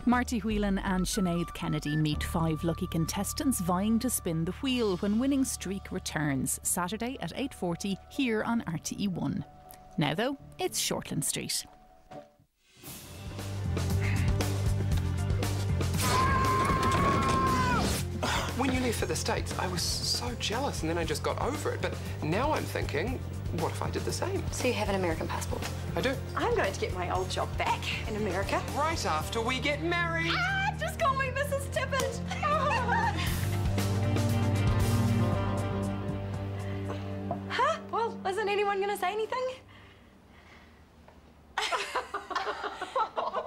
Marty Whelan and Sinead Kennedy meet 5 lucky contestants vying to spin the wheel when Winning Streak returns Saturday at 8:40 here on RTE1. Now though, it's Shortland Street. When you left for the States, I was so jealous and then I just got over it. But now I'm thinking, what if I did the same? So you have an American passport? I do. I'm going to get my old job back in America. Right after we get married. Ah, just call me Mrs. Tippett. Huh? Well, isn't anyone going to say anything?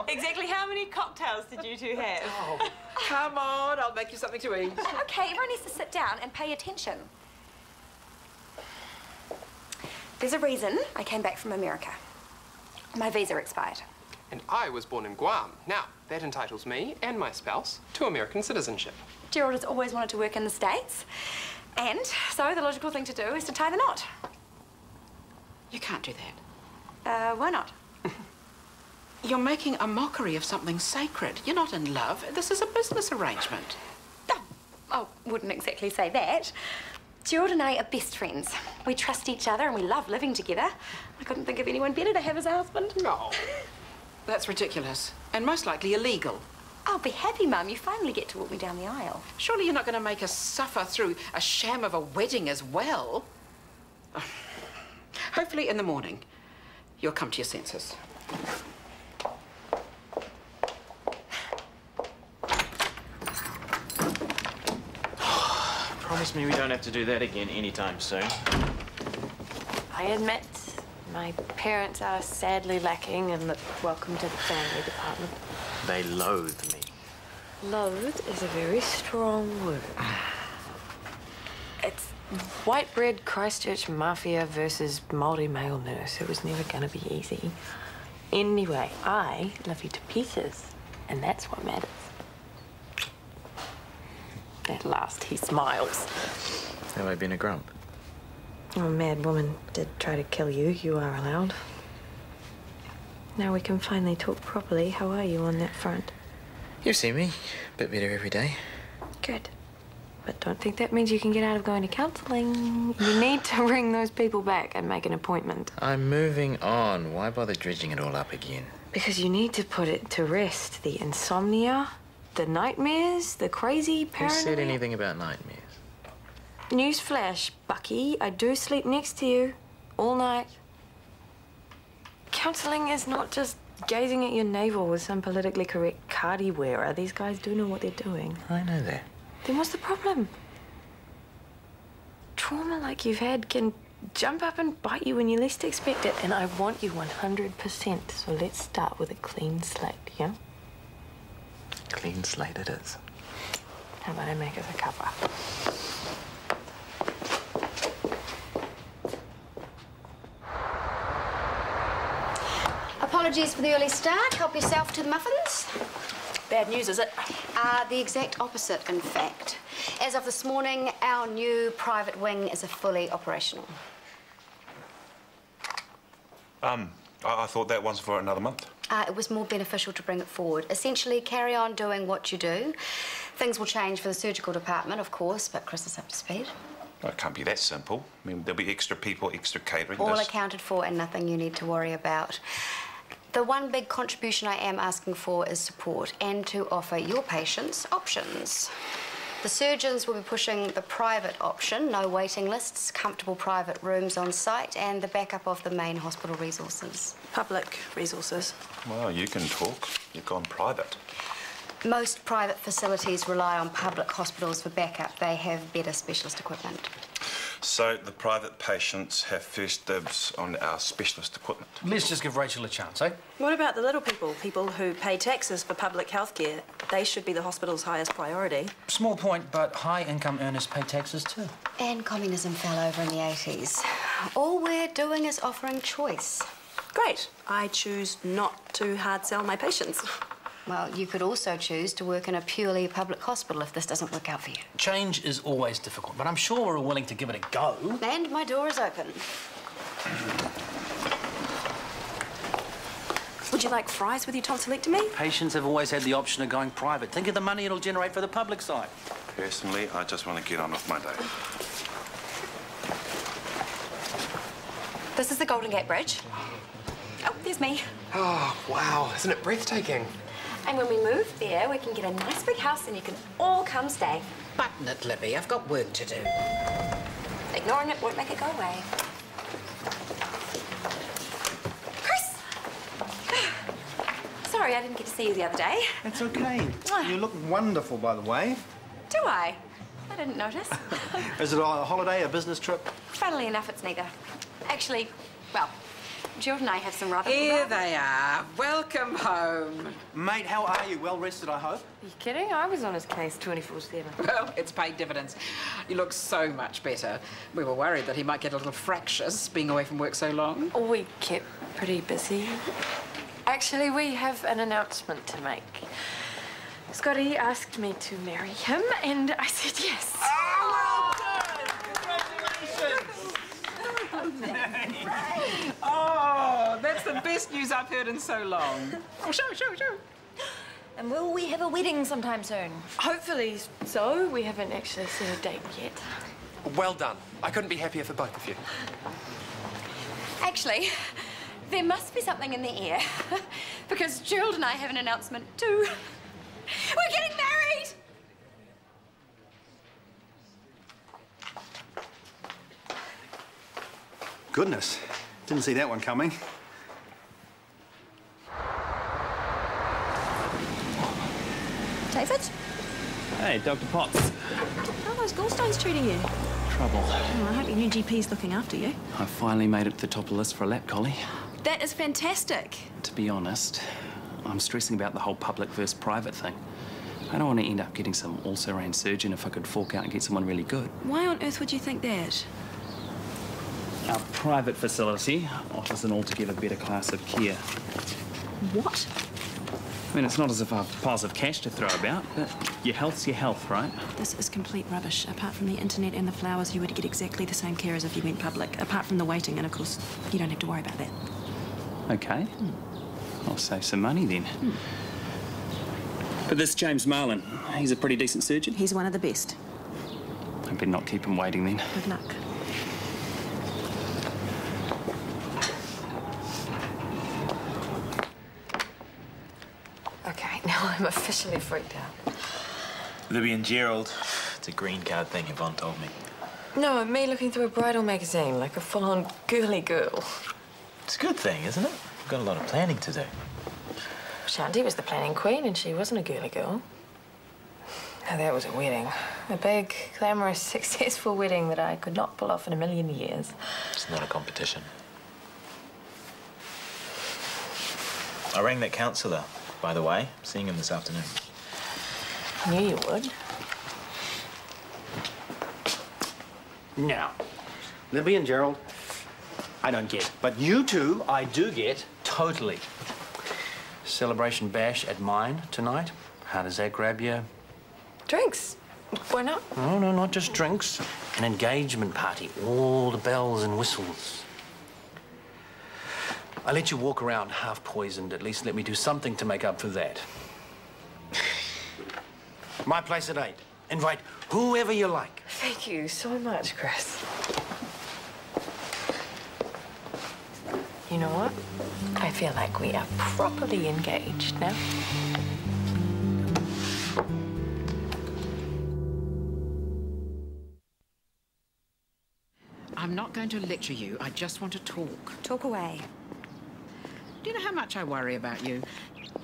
Exactly how many cocktails did you two have? Oh, come on, I'll make you something to eat. Okay, everyone needs to sit down and pay attention. There's a reason I came back from America. My visa expired. And I was born in Guam. Now, that entitles me and my spouse to American citizenship. Gerald has always wanted to work in the States. And so the logical thing to do is to tie the knot. You can't do that. Why not? You're making a mockery of something sacred. You're not in love. This is a business arrangement. Oh, I wouldn't exactly say that. Gerald and I are best friends. We trust each other and we love living together. I couldn't think of anyone better to have as a husband. No. That's ridiculous. And most likely illegal. I'll be happy, Mum. You finally get to walk me down the aisle. Surely you're not going to make us suffer through a sham of a wedding as well. Hopefully in the morning, you'll come to your senses. Promise me we don't have to do that again anytime soon. I admit my parents are sadly lacking in the welcome to the family department. They loathe me. Loathe is a very strong word. It's white bread Christchurch mafia versus Māori male nurse. It was never going to be easy. Anyway, I love you to pieces, and that's what matters. At last, he smiles. Have I been a grump? Oh, a mad woman did try to kill you. You are allowed. Now we can finally talk properly. How are you on that front? You see me. Bit better every day. Good. But don't think that means you can get out of going to counselling. You need to ring those people back and make an appointment. I'm moving on. Why bother dredging it all up again? Because you need to put it to rest. The insomnia, the nightmares, the crazy paranoia. Who said anything about nightmares? Newsflash, Bucky. I do sleep next to you all night. Counselling is not just gazing at your navel with some politically correct cardi wearer. These guys do know what they're doing. I know that. Then what's the problem? Trauma like you've had can jump up and bite you when you least expect it, and I want you 100%. So let's start with a clean slate, yeah? Clean slate it is. How about I make us a cuppa? Apologies for the early start. Help yourself to the muffins. Bad news, is it? The exact opposite, in fact. As of this morning, our new private wing is fully operational. I thought that was for another month. It was more beneficial to bring it forward. Essentially, carry on doing what you do. Things will change for the surgical department, of course, but Chris is up to speed. Well, it can't be that simple. I mean, there'll be extra people, extra catering. All accounted for and nothing you need to worry about. The one big contribution I am asking for is support and to offer your patients options. The surgeons will be pushing the private option, no waiting lists, comfortable private rooms on site, and the backup of the main hospital resources. Public resources. Well, you can talk. You've gone private. Most private facilities rely on public hospitals for backup. They have better specialist equipment. So the private patients have first dibs on our specialist equipment. Let's just give Rachel a chance, eh? What about the little people? People who pay taxes for public health care. They should be the hospital's highest priority. Small point, but high-income earners pay taxes too. And communism fell over in the 80s. All we're doing is offering choice. Great. I choose not to hard sell my patients. Well, you could also choose to work in a purely public hospital if this doesn't work out for you. Change is always difficult, but I'm sure we're all willing to give it a go. And my door is open. Would you like fries with your tonsillectomy? Patients have always had the option of going private. Think of the money it'll generate for the public side. Personally, I just want to get on with my day. This is the Golden Gate Bridge. Oh, there's me. Oh, wow. Isn't it breathtaking? And when we move there, we can get a nice big house and you can all come stay. Button it, Libby. I've got work to do. Ignoring it won't make it go away. Chris! Sorry, I didn't get to see you the other day. It's okay. You look wonderful, by the way. Do I? I didn't notice. Is it a holiday, a business trip? Funnily enough, it's neither. Actually, well, Jill and I have some rather... Here they are. Welcome home. Mate, how are you? Well rested, I hope? Are you kidding? I was on his case 24/7. Well, it's paid dividends. You look so much better. We were worried that he might get a little fractious being away from work so long. We kept pretty busy. Actually, we have an announcement to make. Scotty asked me to marry him, and I said yes. Oh, oh, that's the best news I've heard in so long. Oh, show. And will we have a wedding sometime soon? Hopefully so. We haven't actually set a date yet. Well done. I couldn't be happier for both of you. Actually, there must be something in the air. Because Gerald and I have an announcement too. We're getting married! Goodness. Didn't see that one coming. David? Hey, Dr. Potts. How are those gallstones treating you? Trouble. Oh, I hope your new GP's looking after you. I finally made it to the top of the list for a lap collie. That is fantastic. To be honest, I'm stressing about the whole public versus private thing. I don't want to end up getting some also-ran surgeon if I could fork out and get someone really good. Why on earth would you think that? Our private facility offers an altogether better class of care. What? I mean, it's not as if I've piles of cash to throw about, but your health's your health, right? This is complete rubbish. Apart from the internet and the flowers, you would get exactly the same care as if you went public. Apart from the waiting, and of course, you don't have to worry about that. Okay. I'll save some money then. But this James Marlin, he's a pretty decent surgeon. He's one of the best. I better not keep him waiting then. Good luck. Okay, now I'm officially freaked out. Libby and Gerald. It's a green card thing, Yvonne told me. No, me looking through a bridal magazine like a full-on girly girl. It's a good thing, isn't it? We've got a lot of planning to do. Shanti was the planning queen and she wasn't a girly girl. Now that was a wedding. A big, glamorous, successful wedding that I could not pull off in a million years. It's not a competition. I rang that counsellor, by the way. Seeing him this afternoon. I knew you would. Now, Libby and Gerald, I don't get. But you two, I do get totally. Celebration bash at mine tonight. How does that grab you? Drinks. Why not? No, not just drinks. An engagement party. All the bells and whistles. I let you walk around half poisoned. At least let me do something to make up for that. My place at 8. Invite whoever you like. Thank you so much, Chris. You know what? I feel like we are properly engaged now. I'm not going to lecture you. I just want to talk. Talk away. Do you know how much I worry about you?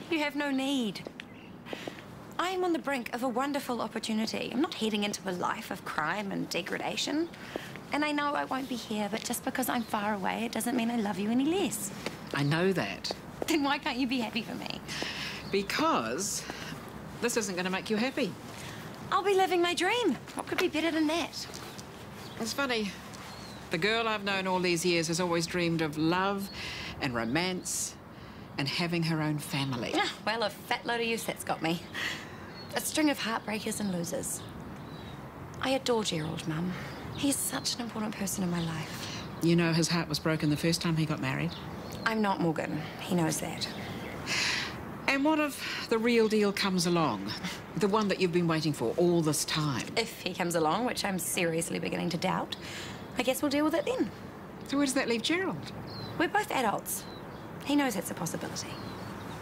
You have no need. I am on the brink of a wonderful opportunity. I'm not heading into a life of crime and degradation. And I know I won't be here, but just because I'm far away, it doesn't mean I love you any less. I know that. Then why can't you be happy for me? Because this isn't going to make you happy. I'll be living my dream. What could be better than that? It's funny. The girl I've known all these years has always dreamed of love and romance and having her own family. Well, a fat load of use that's got me. A string of heartbreakers and losers. I adore Gerald, Mum. He's such an important person in my life. You know his heart was broken the first time he got married. I'm not Morgan. He knows that. And what if the real deal comes along? The one that you've been waiting for all this time? If he comes along, which I'm seriously beginning to doubt, I guess we'll deal with it then. So where does that leave Gerald? We're both adults. He knows it's a possibility.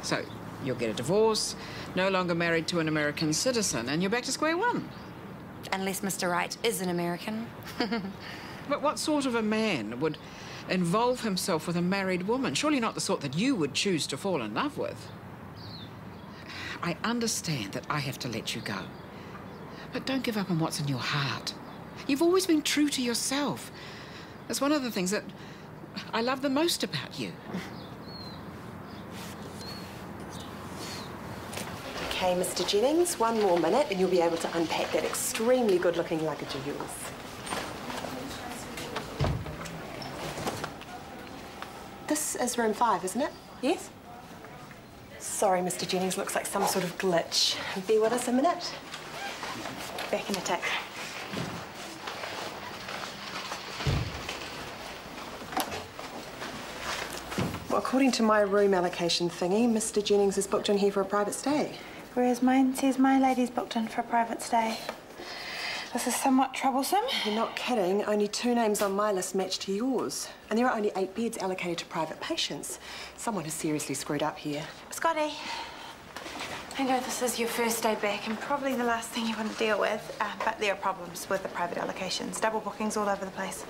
So you'll get a divorce, no longer married to an American citizen, and you're back to square one. Unless Mr. Wright is an American. But what sort of a man would involve himself with a married woman? Surely not the sort that you would choose to fall in love with. I understand that I have to let you go. But don't give up on what's in your heart. You've always been true to yourself. That's one of the things that I love the most about you. Okay, Mr. Jennings, one more minute and you'll be able to unpack that extremely good-looking luggage of yours. This is room 5, isn't it? Yes? Sorry, Mr. Jennings, looks like some sort of glitch. Be with us a minute. Back in a tick. Well, according to my room allocation thingy, Mr. Jennings is booked in here for a private stay. Whereas mine says my lady's booked in for a private stay. This is somewhat troublesome. You're not kidding. Only 2 names on my list match to yours. And there are only 8 beds allocated to private patients. Someone has seriously screwed up here. Scotty, I know this is your first day back and probably the last thing you want to deal with, but there are problems with the private allocations. Double bookings all over the place.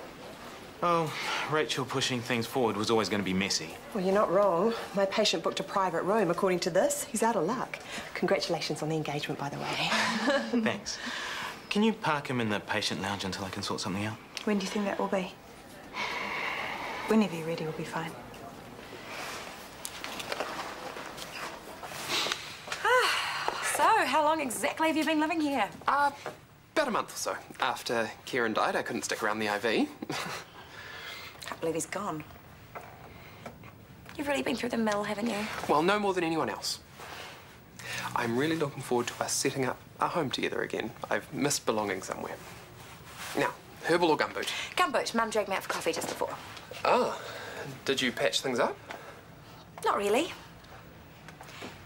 Oh, Rachel pushing things forward was always going to be messy. Well, you're not wrong. My patient booked a private room. According to this, he's out of luck. Congratulations on the engagement, by the way. Thanks. Can you park him in the patient lounge until I can sort something out? When do you think that will be? Whenever you're ready, we'll be fine. So, how long exactly have you been living here? About a month or so. After Kieran died, I couldn't stick around the IV. Can't believe he's gone. You've really been through the mill, haven't you? Well, no more than anyone else. I'm really looking forward to us setting up a home together again. I've missed belonging somewhere. Now, herbal or gumboot? Gumboot. Mum dragged me out for coffee just before. Oh, did you patch things up? Not really.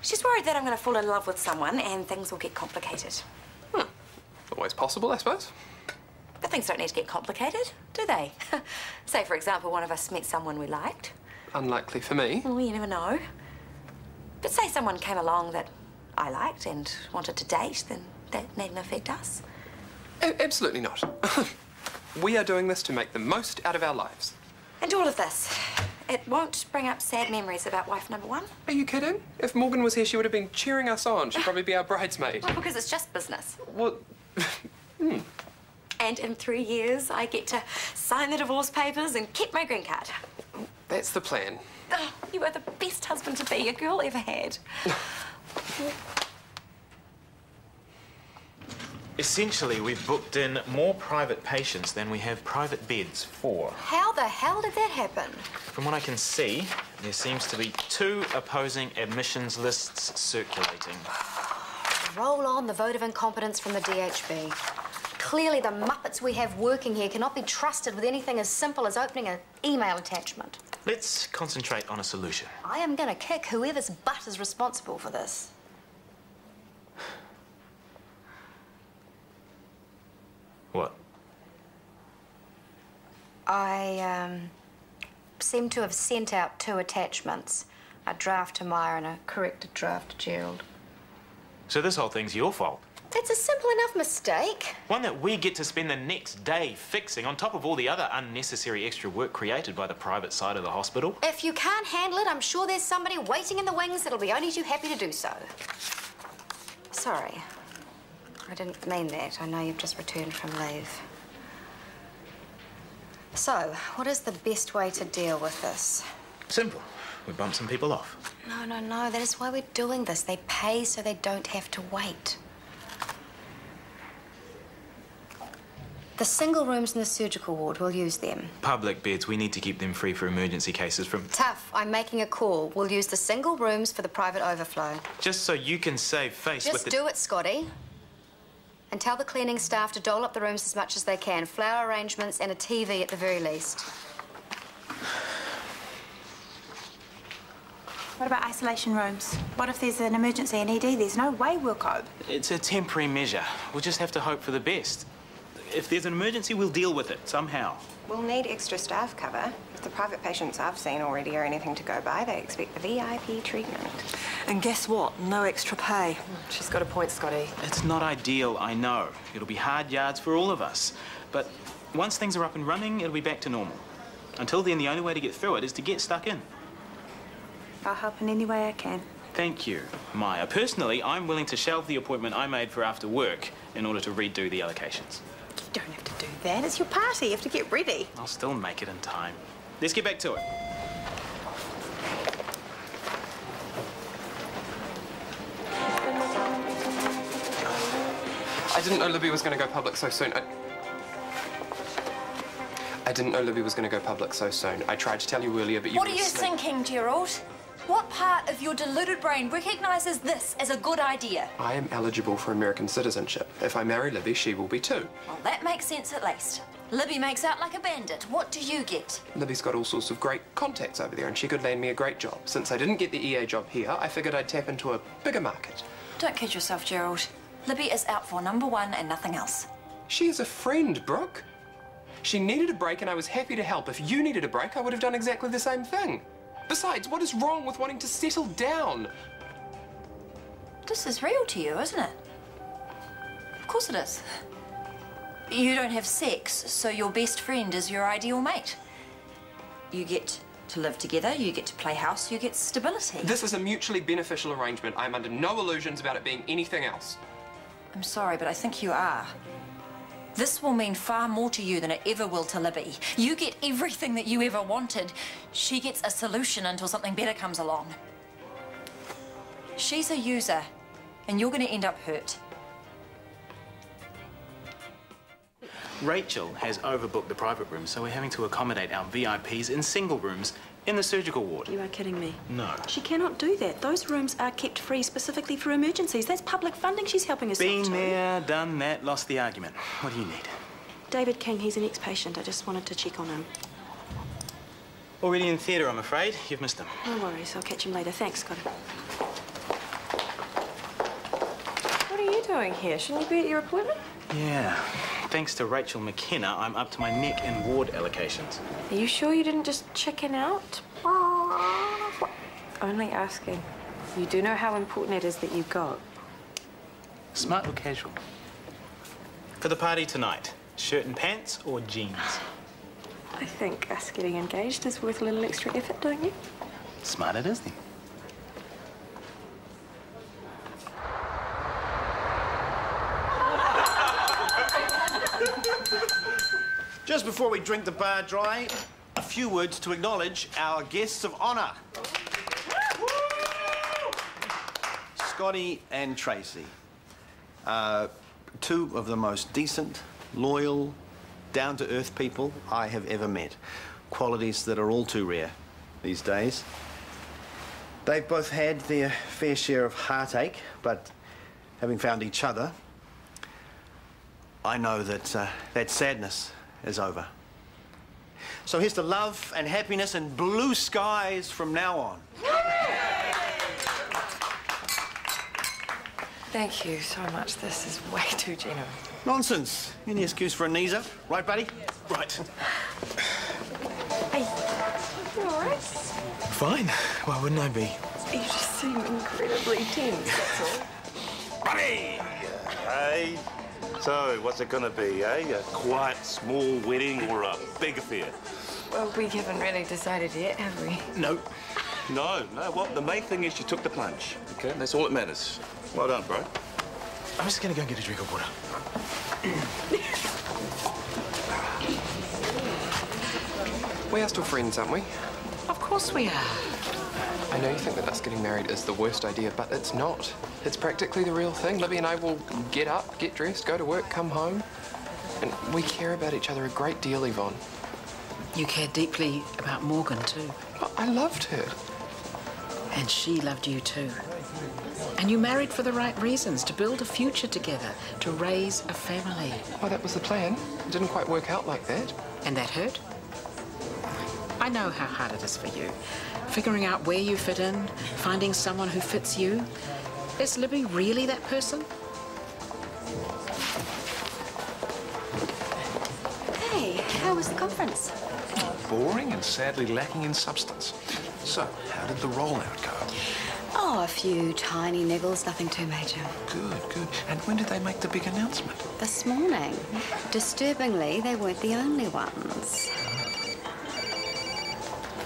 She's worried that I'm going to fall in love with someone and things will get complicated. Always possible, I suppose. But things don't need to get complicated, do they? Say, for example, one of us met someone we liked. Unlikely for me. Well, you never know. But say someone came along that I liked and wanted to date, then that needn't affect us. Absolutely not. We are doing this to make the most out of our lives. And all of this, it won't bring up sad memories about wife number 1? Are you kidding? If Morgan was here, she would have been cheering us on. She'd probably be our bridesmaid. Well, because it's just business. Well, And in 3 years, I get to sign the divorce papers and keep my green card. That's the plan. Oh, you are the best husband to be a girl ever had. Essentially, we've booked in more private patients than we have private beds for. How the hell did that happen? From what I can see, there seems to be 2 opposing admissions lists circulating. Roll on the vote of incompetence from the DHB. Clearly, the muppets we have working here cannot be trusted with anything as simple as opening an email attachment. Let's concentrate on a solution. I am going to kick whoever's butt is responsible for this. What? I seem to have sent out 2 attachments. A draft to Maya and a corrected draft to Gerald. So this whole thing's your fault? It's a simple enough mistake. One that we get to spend the next day fixing, on top of all the other unnecessary extra work created by the private side of the hospital. If you can't handle it, I'm sure there's somebody waiting in the wings that'll be only too happy to do so. Sorry. I didn't mean that. I know you've just returned from leave. So, what is the best way to deal with this? Simple. We bump some people off. No. That is why we're doing this. They pay so they don't have to wait. The single rooms in the surgical ward, we'll use them. Public beds, we need to keep them free for emergency cases from... Tough. I'm making a call. We'll use the single rooms for the private overflow. Just so you can save face with the... Just do it, Scotty. And tell the cleaning staff to dole up the rooms as much as they can. Flower arrangements and a TV at the very least. What about isolation rooms? What if there's an emergency in ED? There's no way we'll cope. It's a temporary measure. We'll just have to hope for the best. If there's an emergency, we'll deal with it somehow. We'll need extra staff cover. If the private patients I've seen already are anything to go by, they expect the VIP treatment. And guess what? No extra pay. She's got a point, Scotty. It's not ideal, I know. It'll be hard yards for all of us. But once things are up and running, it'll be back to normal. Until then, the only way to get through it is to get stuck in. I'll help in any way I can. Thank you, Maya. Personally, I'm willing to shelve the appointment I made for after work in order to redo the allocations. You don't have to do that. It's your party. You have to get ready. I'll still make it in time. Let's get back to it. I didn't know Libby was going to go public so soon. I didn't know Libby was going to go public so soon. I tried to tell you earlier, but you What are you thinking, Gerald? What part of your deluded brain recognises this as a good idea? I am eligible for American citizenship. If I marry Libby, she will be too. Well, that makes sense at least. Libby makes out like a bandit. What do you get? Libby's got all sorts of great contacts over there, and she could land me a great job. Since I didn't get the EA job here, I figured I'd tap into a bigger market. Don't kid yourself, Gerald. Libby is out for #1 and nothing else. She is a friend, Brooke. She needed a break, and I was happy to help. If you needed a break, I would have done exactly the same thing. Besides, what is wrong with wanting to settle down? This is real to you, isn't it? Of course it is. You don't have sex, so your best friend is your ideal mate. You get to live together, you get to play house, you get stability. This is a mutually beneficial arrangement. I'm under no illusions about it being anything else. I'm sorry, but I think you are. This will mean far more to you than it ever will to Libby. You get everything that you ever wanted. She gets a solution until something better comes along. She's a user, and you're going to end up hurt. Rachel has overbooked the private room, so we're having to accommodate our VIPs in single rooms in the surgical ward. You are kidding me. No. She cannot do that. Those rooms are kept free specifically for emergencies. That's public funding she's helping herself to. Been there, done that, lost the argument. What do you need? David King, he's an ex-patient. I just wanted to check on him. Already in theatre, I'm afraid. You've missed him. No worries. I'll catch him later. Thanks, Scotty. What are you doing here? Shouldn't you be at your appointment? Yeah. Thanks to Rachel McKenna, I'm up to my neck in ward allocations. Are you sure you didn't just chicken out? Only asking. You do know how important it is that you go. Smart or casual? For the party tonight, shirt and pants or jeans? I think us getting engaged is worth a little extra effort, don't you? Smart it is, then. Just before we drink the bar dry, a few words to acknowledge our guests of honour. Scotty and Tracy. Two of the most decent, loyal, down-to-earth people I have ever met. Qualities that are all too rare these days. They've both had their fair share of heartache, but having found each other, I know that that sadness is over. So here's to love and happiness and blue skies from now on. Thank you so much. This is way too generous. Nonsense. Any excuse for a knees up, right, buddy? Right. Hey, you all right? Fine. Why wouldn't I be? You just seem incredibly tense, that's all. Buddy! Hey. So, what's it gonna be, eh? A quiet, small wedding or a big affair? Well, we haven't really decided yet, have we? No. No. Well, the main thing is you took the plunge. Okay, that's all that matters. Well done, bro. I'm just gonna go and get a drink of water. We are still friends, aren't we? Of course we are. I know you think that us getting married is the worst idea, but it's not. It's practically the real thing. Libby and I will get up, get dressed, go to work, come home. And we care about each other a great deal, Yvonne. You care deeply about Morgan, too. I loved her. And she loved you, too. And you married for the right reasons, to build a future together, to raise a family. Well, that was the plan. It didn't quite work out like that. And that hurt? I know how hard it is for you. figuring out where you fit in, finding someone who fits you. Is Libby really that person? Hey, how was the conference? Boring and sadly lacking in substance. So, how did the rollout go? Oh, a few tiny niggles, nothing too major. Good, good. And when did they make the big announcement? This morning. Disturbingly, they weren't the only ones.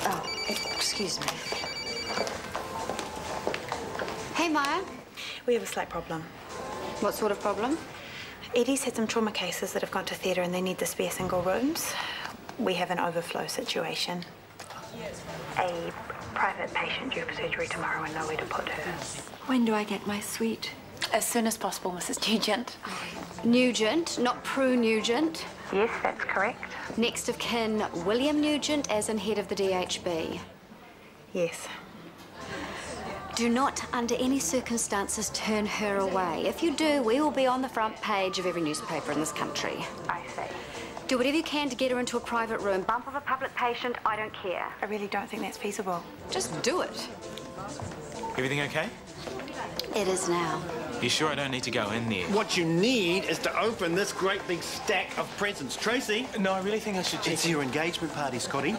Oh, excuse me. Hey, Maya. We have a slight problem. What sort of problem? Eddie's had some trauma cases that have gone to theatre and they need the spare single rooms. We have an overflow situation. A private patient due for surgery tomorrow and nowhere to put her. When do I get my suite? As soon as possible, Mrs. Nugent. Nugent, not Prue Nugent. Yes, that's correct. Next of kin, William Nugent, as in head of the DHB. Yes. Do not, under any circumstances, turn her away. If you do, we will be on the front page of every newspaper in this country. I see. Do whatever you can to get her into a private room. Bump of a public patient, I don't care. I really don't think that's feasible. Just do it. Everything okay? It is now. You sure I don't need to go in there? What you need is to open this great big stack of presents. Tracy? No, I really think I should check. It's your engagement party, Scotty.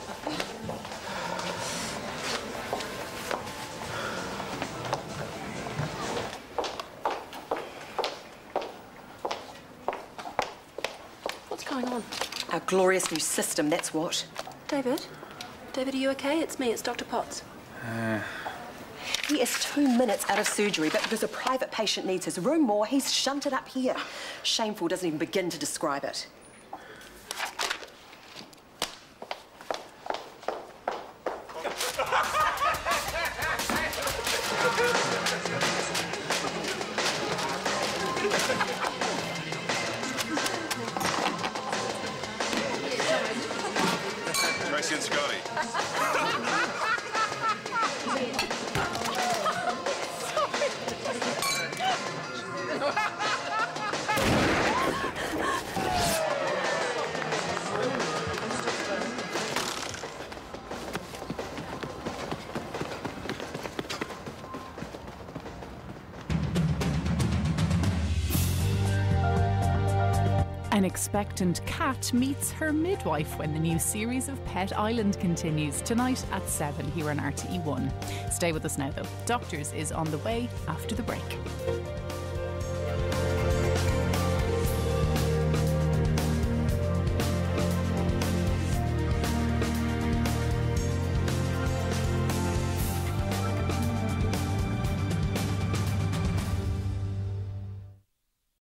What's going on? Our glorious new system, that's what. David? David, are you okay? It's me, it's Dr. Potts. He is 2 minutes out of surgery, but because a private patient needs his room more, he's shunted up here. Shameful doesn't even begin to describe it. Tracy and Scotty. An expectant cat meets her midwife when the new series of Pet Island continues tonight at 7 here on RTE1. Stay with us now though. Doctors is on the way after the break.